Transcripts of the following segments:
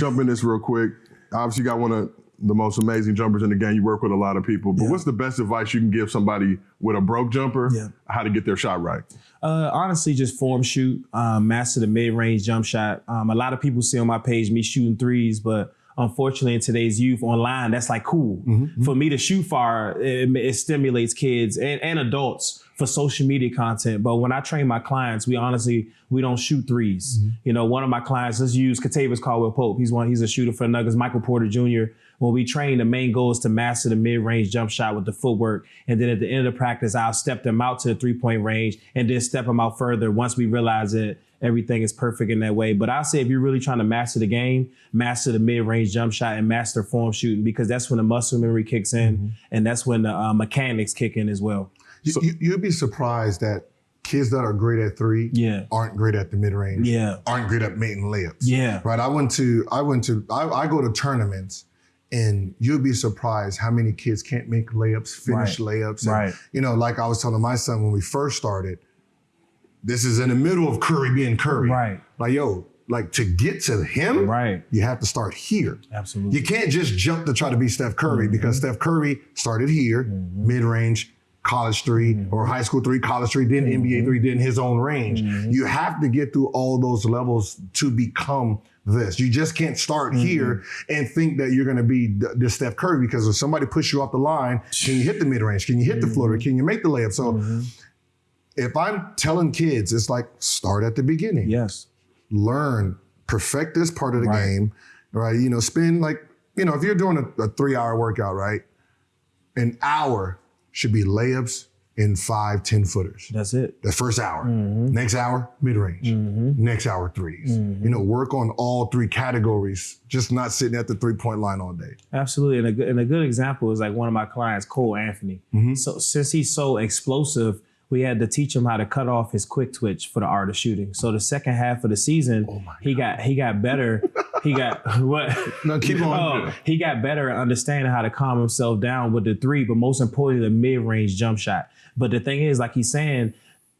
jump in this real quick. Obviously, you got one of the most amazing jumpers in the game. You work with a lot of people. But what's the best advice you can give somebody with a broke jumper, how to get their shot right? Honestly, just form shoot, master the mid-range jump shot. A lot of people see on my page me shooting threes, but unfortunately in today's youth online, that's like cool. For me to shoot far, it stimulates kids and adults for social media content. But when I train my clients, we don't shoot threes. You know, one of my clients, let's use Katavius Caldwell-Pope. He's a shooter for the Nuggets. Michael Porter Jr. When we train, the main goal is to master the mid-range jump shot with the footwork. And then at the end of the practice, I'll step them out to the three-point range and then step them out further once we realize that everything is perfect in that way. But I'll say if you're really trying to master the game, master the mid-range jump shot and master form shooting, because that's when the muscle memory kicks in and that's when the mechanics kick in as well. You'd be surprised that kids that are great at three aren't great at the mid-range, aren't great at making layups. Right. I go to tournaments and you'll be surprised how many kids can't make layups, finish layups. And, you know, like I was telling my son when we first started, this is in the middle of Curry being Curry. Like, yo, like to get to him, you have to start here. Absolutely. You can't just jump to try to be Steph Curry because Steph Curry started here, mid-range, college three, or high school three, college three, then NBA three, then his own range. You have to get through all those levels to become this. You just can't start here and think that you're going to be the Steph Curry, because if somebody pushes you off the line, can you hit the mid-range? Can you hit the floater? Can you make the layup? So if I'm telling kids, it's like start at the beginning. Learn, perfect this part of the game, right? You know, spend like, you know, if you're doing a 3-hour workout, right? An hour should be layups in 5, 10 footers. That's it. The first hour. Next hour, mid-range. Next hour, threes. You know, work on all three categories, just not sitting at the three-point line all day. Absolutely. And a good example is like one of my clients, Cole Anthony. So since he's so explosive, we had to teach him how to cut off his quick twitch for the art of shooting. So the second half of the season, he got better. He got what? No, keep on. He got better at understanding how to calm himself down with the three, but most importantly, the mid-range jump shot. But the thing is, like he's saying,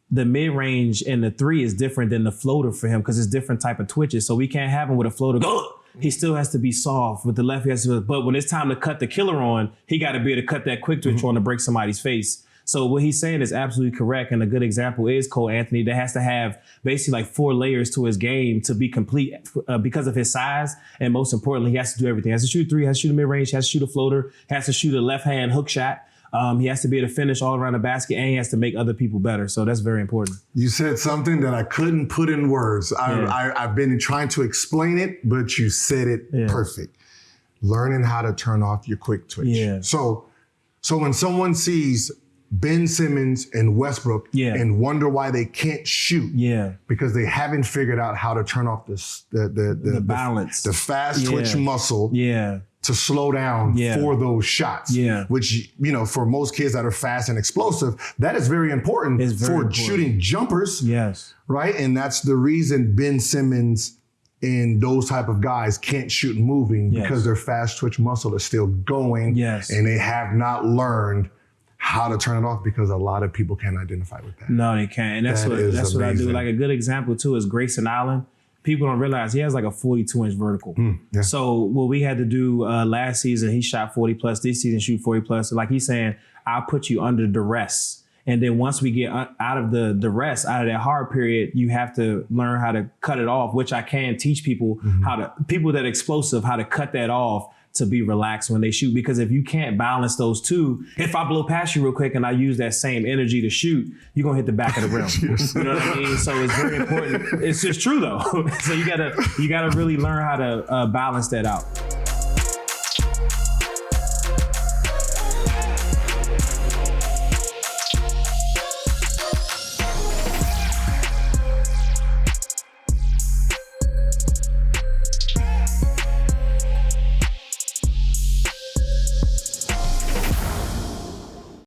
the mid-range and the three is different than the floater for him because it's different type of twitches. So we can't have him with a floater go. He still has to be soft with the left. But when it's time to cut the killer on, he got to be able to cut that quick twitch on to break somebody's face. So what he's saying is absolutely correct. And a good example is Cole Anthony that has to have basically like 4 layers to his game to be complete because of his size. And most importantly, he has to do everything. He has to shoot 3, has to shoot a mid-range, has to shoot a floater, has to shoot a left-hand hook shot. He has to be able to finish all around the basket, and he has to make other people better. So that's very important. You said something that I couldn't put in words. I've been trying to explain it, but you said it perfect. Learning how to turn off your quick twitch. So when someone sees Ben Simmons and Westbrook and wonder why they can't shoot because they haven't figured out how to turn off the balance, the fast twitch muscle to slow down for those shots, which, you know, for most kids that are fast and explosive, that is very important shooting jumpers, right? And that's the reason Ben Simmons and those type of guys can't shoot moving because their fast twitch muscle is still going and they have not learned how to turn it off because a lot of people can't identify with that. No, they can't. And that's what I do. Like a good example too is Grayson Allen. People don't realize he has like a 42-inch vertical. So what we had to do last season, he shot 40 plus. This season, shoot 40 plus. So like he's saying, I'll put you under duress. And then once we get out of the duress, out of that hard period, you have to learn how to cut it off, which I can teach people people that are explosive, how to cut that off to be relaxed when they shoot. Because if you can't balance those two, if I blow past you real quick and I use that same energy to shoot, you're gonna hit the back of the rim. You know what I mean? So it's very important. It's just true though. So you gotta really learn how to balance that out.